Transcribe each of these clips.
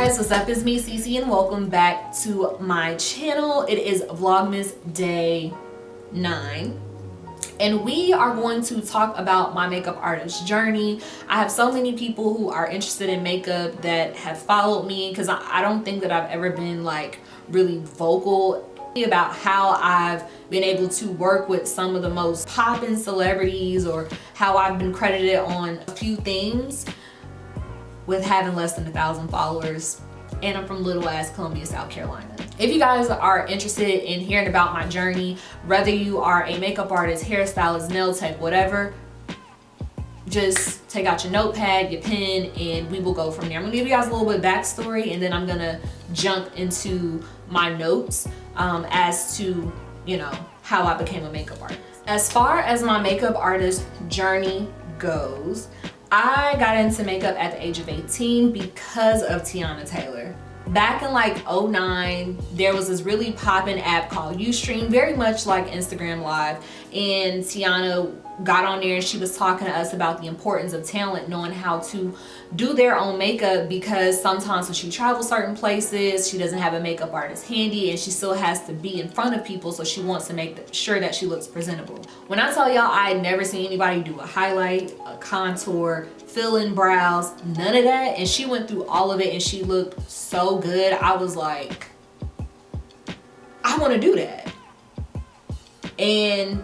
guys, what's up? It's me, Cece, and welcome back to my channel. It is Vlogmas day 9. And we are going to talk about my makeup artist journey. I have so many people who are interested in makeup that have followed me because I don't think that I've ever been like really vocal about how I've been able to work with some of the most poppin' celebrities, or how I've been credited on a few things with having less than 1,000 followers. And I'm from little ass Columbia, South Carolina. If you guys are interested in hearing about my journey, whether you are a makeup artist, hairstylist, nail tech, whatever, just take out your notepad, your pen, and we will go from there. I'm gonna give you guys a little bit of backstory, and then I'm gonna jump into my notes as to, you know, how I became a makeup artist. As far as my makeup artist journey goes, I got into makeup at the age of 18 because of Teyana Taylor. Back in like 09, there was this really poppin' app called Ustream, very much like Instagram Live, and Teyana got on there and she was talking to us about the importance of talent, knowing how to do their own makeup, because sometimes when she travels certain places, she doesn't have a makeup artist handy and she still has to be in front of people, so she wants to make sure that she looks presentable. When I tell y'all I had never seen anybody do a highlight, a contour, fill in brows, none of that, and she went through all of it and she looked so good. I was like, I want to do that. And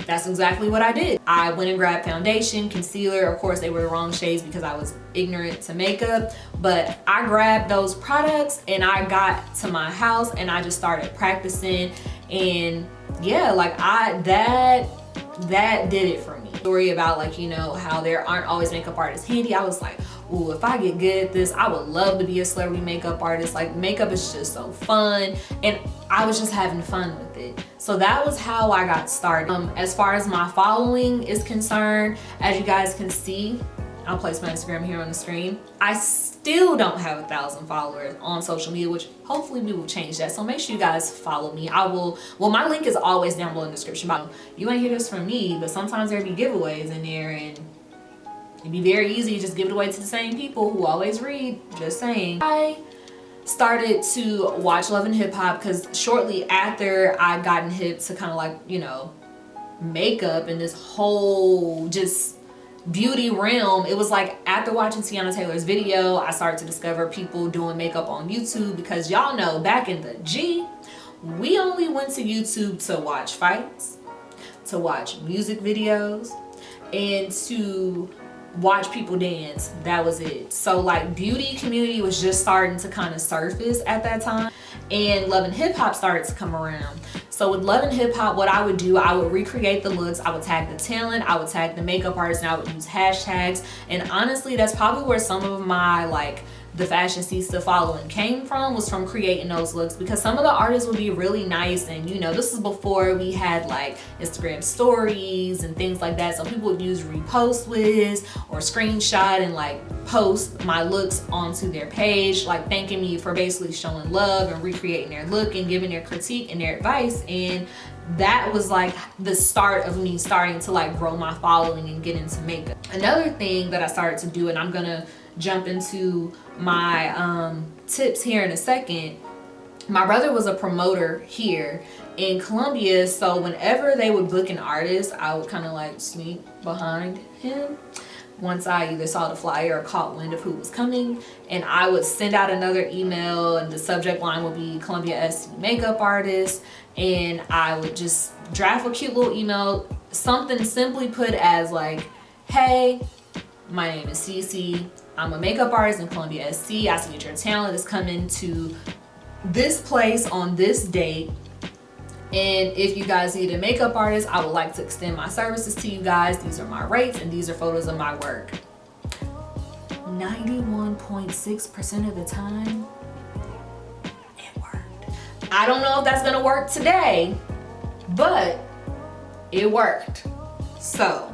that's exactly what I did. I went and grabbed foundation, concealer. Of course, they were the wrong shades because I was ignorant to makeup, but I grabbed those products and I got to my house and I just started practicing. And yeah, like that did it for me. Story about, like, you know, how there aren't always makeup artists handy. I was like, ooh, if I get good at this, I would love to be a celebrity makeup artist. Like, makeup is just so fun, and I was just having fun with it. So that was how I got started. As far as my following is concerned, as you guys can see, I'll place my Instagram here on the screen. I still don't have 1,000 followers on social media, which hopefully we will change that. So make sure you guys follow me. Well, my link is always down below in the description box. You ain't hear this from me, but sometimes there be giveaways in there, and it'd be very easy to just give it away to the same people who always read. Just saying. I started to watch Love and Hip Hop because shortly after I'd gotten hip to kind of like, you know, makeup and this whole just beauty realm. It was like after watching Teyana Taylor's video, I started to discover people doing makeup on YouTube, because y'all know back in the G, we only went to YouTube to watch fights, to watch music videos, and to watch people dance. That was it. So like beauty community was just starting to kind of surface at that time, and Love and Hip Hop started to come around. So with Love and Hip Hop, what I would do, I would recreate the looks, I would tag the talent, I would tag the makeup artist, and I would use hashtags. And honestly, that's probably where some of my like thefashionceesta following came from, was from creating those looks, because some of the artists would be really nice, and you know, this is before we had like Instagram stories and things like that, so people would use repost with or screenshot and like post my looks onto their page, like thanking me for basically showing love and recreating their look and giving their critique and their advice. And that was like the start of me starting to like grow my following and get into makeup. Another thing that I started to do, and I'm gonna jump into my tips here in a second. My brother was a promoter here in Columbia, so whenever they would book an artist, I would kind of like sneak behind him once I either saw the flyer or caught wind of who was coming, and I would send out another email, and the subject line would be Columbia SC makeup artist, and I would just draft a cute little email, something simply put as like, hey, my name is Cece, I'm a makeup artist in Columbia SC. I see that your talent is coming to this place on this date. And if you guys need a makeup artist, I would like to extend my services to you guys. These are my rates and these are photos of my work. 91.6% of the time, it worked. I don't know if that's gonna work today, but it worked. So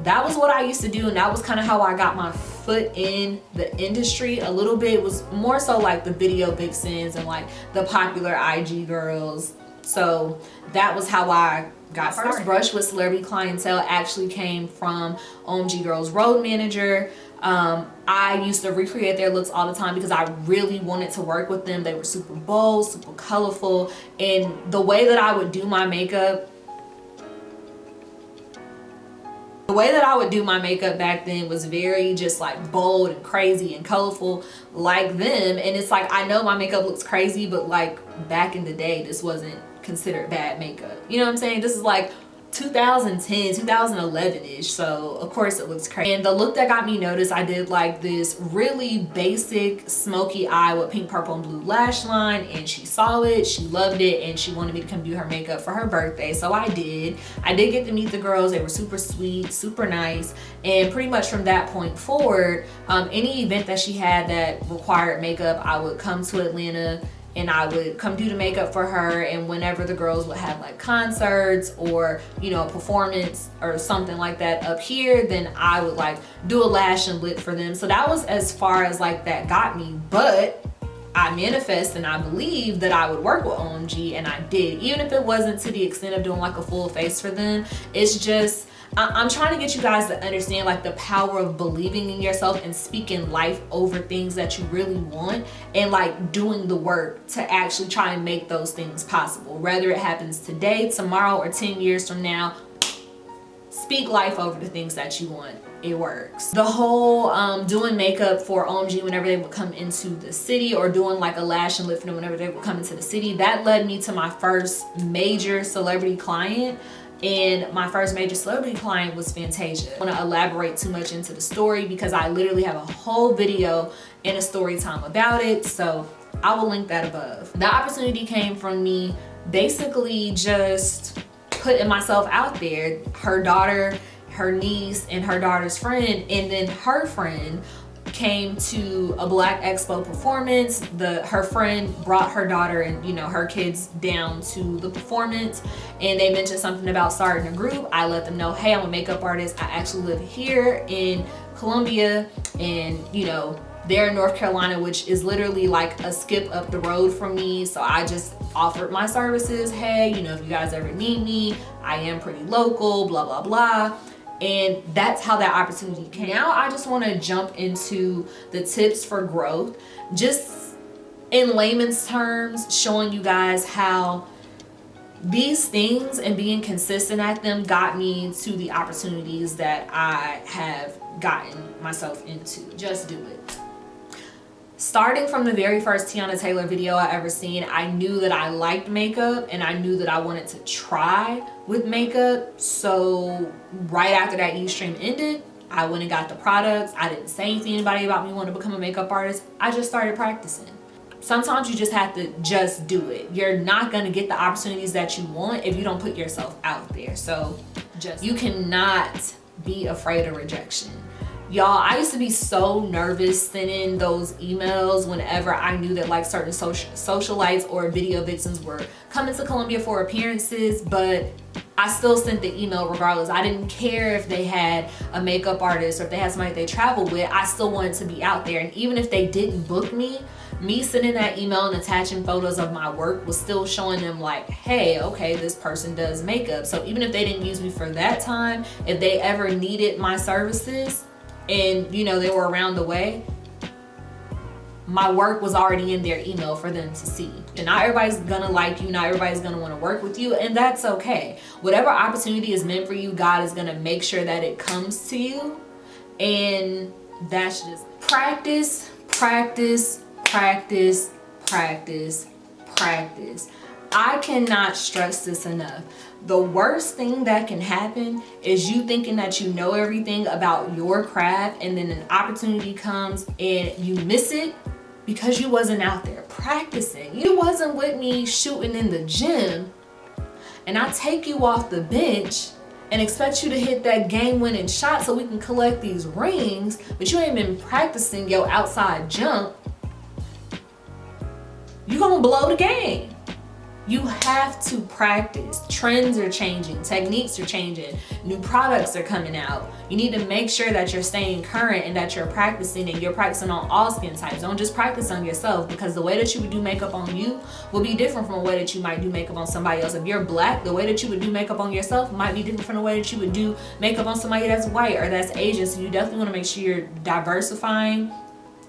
that was what I used to do, and that was kind of how I got my foot in the industry a little bit. It was more so like the video vixens and like the popular IG girls. So that was how I got started. First brush with celebrity clientele actually came from OMG Girls Road Manager. I used to recreate their looks all the time because I really wanted to work with them. They were super bold, super colorful, and the way that I would do my makeup, back then was very just like bold and crazy and colorful like them. And it's like, I know my makeup looks crazy, but like back in the day, this wasn't considered bad makeup. You know what I'm saying? This is like 2010, 2011-ish, so of course it looks crazy. And the look that got me noticed, I did like this really basic smoky eye with pink, purple, and blue lash line, and she saw it, she loved it, and she wanted me to come do her makeup for her birthday. So I did get to meet the girls. They were super sweet, super nice, and pretty much from that point forward, any event that she had that required makeup, I would come to Atlanta and I would come do the makeup for her. And whenever the girls would have like concerts or, you know, a performance or something like that up here, then I would like do a lash and lip for them. So that was as far as like that got me. But I manifest and I believe that I would work with OMG, and I did, even if it wasn't to the extent of doing like a full face for them. It's just, I'm trying to get you guys to understand like the power of believing in yourself and speaking life over things that you really want, and like doing the work to actually try and make those things possible. Whether it happens today, tomorrow, or 10 years from now, speak life over the things that you want. It works. The whole doing makeup for OMG whenever they would come into the city, or doing like a lash and lip for them whenever they would come into the city, that led me to my first major celebrity client. And my first major celebrity client was Fantasia. I don't want to elaborate too much into the story because I literally have a whole video and a story time about it, so I will link that above. The opportunity came from me basically just putting myself out there. Her daughter, her niece, and her daughter's friend, and then her friend came to a Black Expo performance. Her friend brought her daughter and, you know, her kids down to the performance, and they mentioned something about starting a group. I let them know, hey, I'm a makeup artist. I actually live here in Columbia, and you know, they're in North Carolina, which is literally like a skip up the road from me. So I just offered my services. Hey, you know, if you guys ever need me, I am pretty local, blah, blah, blah. And that's how that opportunity came. Now I just want to jump into the tips for growth, just in layman's terms, showing you guys how these things and being consistent at them got me to the opportunities that I have gotten myself into. Just do it. Starting from the very first Tiana Taylor video I ever seen, I knew that I liked makeup and I knew that I wanted to try with makeup. So right after that Ustream ended, I went and got the products. I didn't say anything to anybody about me wanting to become a makeup artist. I just started practicing. Sometimes you just have to just do it. You're not gonna get the opportunities that you want if you don't put yourself out there. So you cannot be afraid of rejection. Y'all, I used to be so nervous sending those emails whenever I knew that like certain socialites or video victims were coming to Columbia for appearances, but I still sent the email regardless. I didn't care if they had a makeup artist or if they had somebody they traveled with. I still wanted to be out there. And even if they didn't book me sending that email and attaching photos of my work was still showing them like, hey, okay, this person does makeup. So even if they didn't use me for that time, if they ever needed my services, and you know, they were around the way, my work was already in their email for them to see. And not everybody's gonna like you, not everybody's gonna want to work with you, and that's okay. Whatever opportunity is meant for you, God is gonna make sure that it comes to you. And that's just practice, practice, practice, practice, practice. I cannot stress this enough. The worst thing that can happen is you thinking that you know everything about your craft, and then an opportunity comes and you miss it because you wasn't out there practicing. You wasn't with me shooting in the gym, and I take you off the bench and expect you to hit that game-winning shot so we can collect these rings, but you ain't been practicing your outside jump. You gonna blow the game. You have to practice. Trends are changing, techniques are changing, new products are coming out. You need to make sure that you're staying current and that you're practicing, and you're practicing on all skin types. Don't just practice on yourself, because the way that you would do makeup on you will be different from the way that you might do makeup on somebody else. If you're black, the way that you would do makeup on yourself might be different from the way that you would do makeup on somebody that's white or that's Asian. So you definitely want to make sure you're diversifying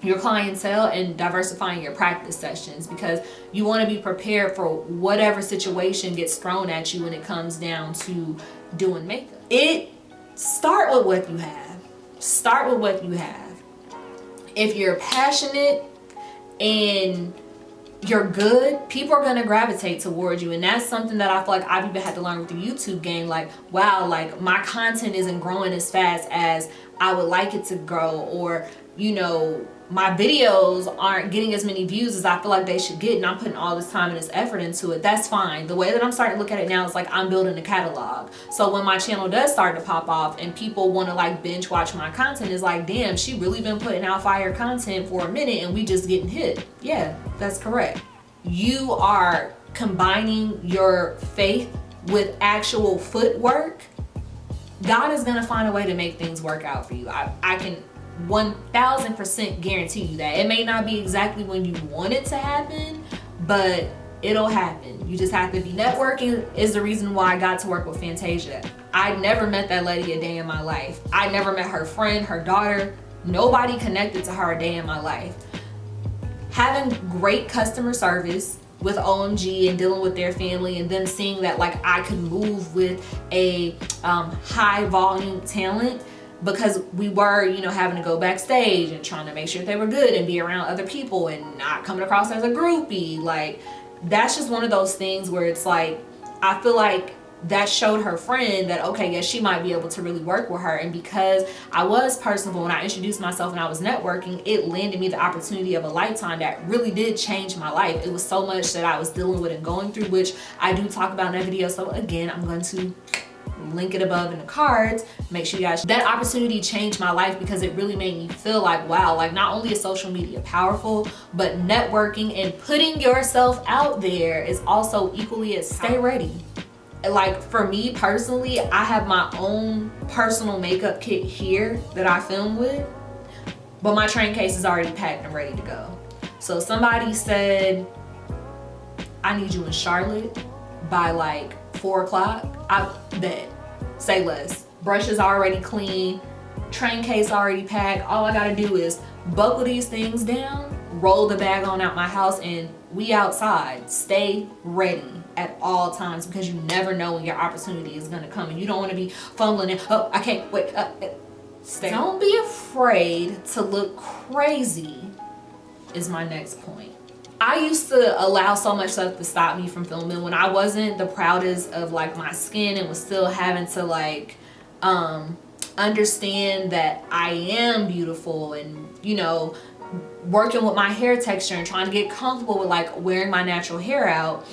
your clientele and diversifying your practice sessions, because you want to be prepared for whatever situation gets thrown at you when it comes down to doing makeup. Start with what you have. Start with what you have. If you're passionate and you're good, people are going to gravitate towards you. And that's something that I feel like I've even had to learn with the YouTube game. Like, wow, like my content isn't growing as fast as I would like it to grow, or, you know, my videos aren't getting as many views as I feel like they should get, and I'm putting all this time and this effort into it. That's fine. The way that I'm starting to look at it now is like I'm building a catalog. So when my channel does start to pop off and people want to like binge watch my content, it's like, damn, she really been putting out fire content for a minute and we just getting hit. Yeah, that's correct. You are combining your faith with actual footwork. God is going to find a way to make things work out for you. I can 1000% guarantee you that. It may not be exactly when you want it to happen, but it'll happen. You just have to be. Networking is the reason why I got to work with Fantasia. I never met that lady a day in my life. I never met her friend, her daughter. Nobody connected to her a day in my life. Having great customer service with OMG and dealing with their family, and then seeing that like I could move with a high volume talent, because we were, you know, having to go backstage and trying to make sure they were good and be around other people and not coming across as a groupie. Like, that's just one of those things where it's like, I feel like that showed her friend that, okay, yes, she might be able to really work with her. And because I was personable when I introduced myself and I was networking, it landed me the opportunity of a lifetime that really did change my life. It was so much that I was dealing with and going through, which I do talk about in that video. So again, I'm going to link it above in the cards. Make sure you guys, that opportunity changed my life, because it really made me feel like, wow, like not only is social media powerful, but networking and putting yourself out there is also equally as stay ready. Like for me personally, I have my own personal makeup kit here that I film with, but my train case is already packed and ready to go. So somebody said, I need you in Charlotte by like 4 o'clock. I bet. Say less. Brush is already clean, train case already packed. All I gotta do is buckle these things down, roll the bag on out my house, and we outside. Stay ready at all times, because you never know when your opportunity is gonna come, and you don't want to be fumbling and, oh, I can't wait. Stay. Don't be afraid to look crazy is my next point. I used to allow so much stuff to stop me from filming when I wasn't the proudest of like my skin and was still having to like understand that I am beautiful, and, you know, working with my hair texture and trying to get comfortable with like wearing my natural hair out.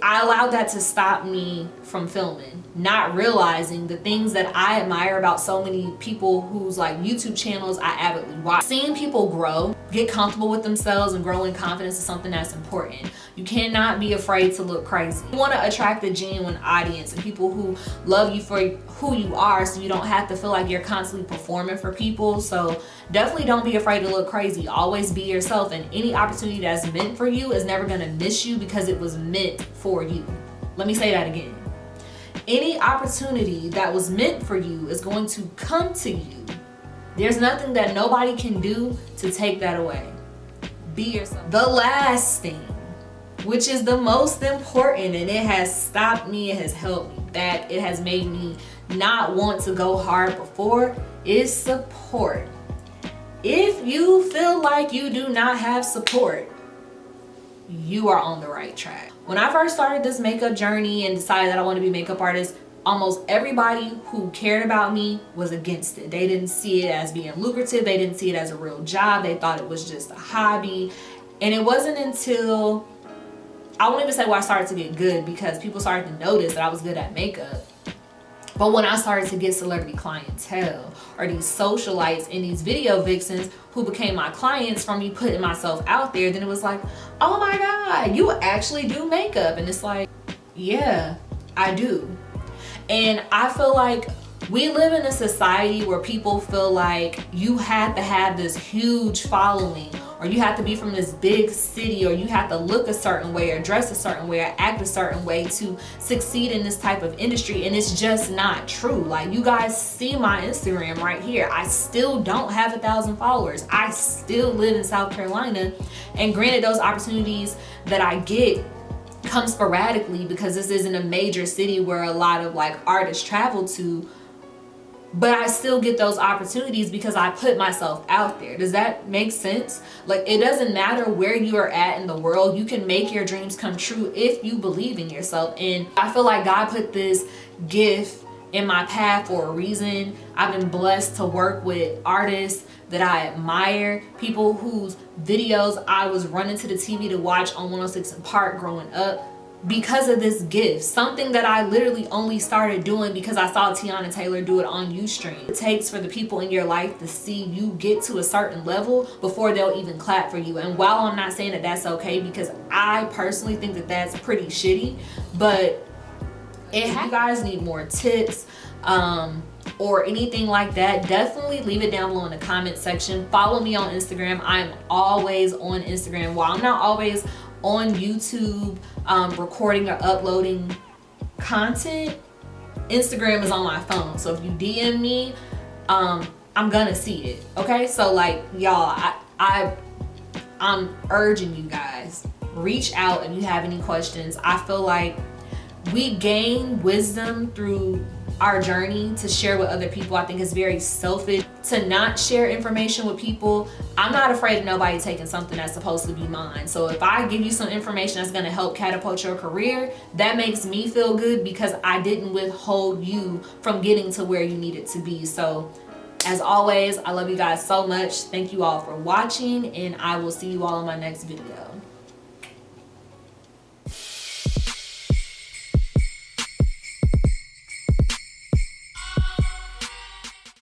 I allowed that to stop me from filming, not realizing the things that I admire about so many people whose like YouTube channels I avidly watch. Seeing people grow, get comfortable with themselves, and grow in confidence is something that's important. You cannot be afraid to look crazy. You want to attract a genuine audience and people who love you for who you are, so you don't have to feel like you're constantly performing for people. So definitely don't be afraid to look crazy. Always be yourself, and any opportunity that's meant for you is never going to miss you, because it was meant for you. Let me say that again. Any opportunity that was meant for you is going to come to you. There's nothing that nobody can do to take that away. Be yourself. The last thing, which is the most important, and it has stopped me, it has held me back, it has made me not want to go hard before, is support. If you feel like you do not have support, you are on the right track. When I first started this makeup journey and decided that I want to be a makeup artist, almost everybody who cared about me was against it. They didn't see it as being lucrative. They didn't see it as a real job. They thought it was just a hobby. And it wasn't until, I won't even say where I started to get good, because people started to notice that I was good at makeup. But when I started to get celebrity clientele or these socialites and these video vixens who became my clients from me putting myself out there, then it was like, oh my God, you actually do makeup. And it's like, yeah, I do. And I feel like we live in a society where people feel like you have to have this huge following, or you have to be from this big city, or you have to look a certain way or dress a certain way or act a certain way to succeed in this type of industry. And it's just not true. Like, you guys see my Instagram right here. I still don't have 1,000 followers. I still live in South Carolina. And granted, those opportunities that I get come sporadically because this isn't a major city where a lot of like artists travel to. But I still get those opportunities because I put myself out there. Does that make sense? Like, it doesn't matter where you are at in the world. You can make your dreams come true if you believe in yourself. And I feel like God put this gift in my path for a reason. I've been blessed to work with artists that I admire, people whose videos I was running to the TV to watch on 106 & Park growing up, because of this gift. Something that I literally only started doing because I saw Tiana Taylor do it on Ustream. It takes for the people in your life to see you get to a certain level before they'll even clap for you. And while I'm not saying that that's okay, because I personally think that that's pretty shitty, but if you guys need more tips or anything like that, definitely leave it down below in the comment section. Follow me on Instagram. I'm always on Instagram. While I'm not always on YouTube recording or uploading content, Instagram is on my phone. So if you DM me, I'm gonna see it. Okay, so like, y'all, I'm urging you guys, reach out if you have any questions. I feel like we gain wisdom through our journey to share with other people. I think it's very selfish to not share information with people. I'm not afraid of nobody taking something that's supposed to be mine. So if I give you some information that's gonna help catapult your career, that makes me feel good because I didn't withhold you from getting to where you needed to be. So as always, I love you guys so much. Thank you all for watching, and I will see you all in my next video.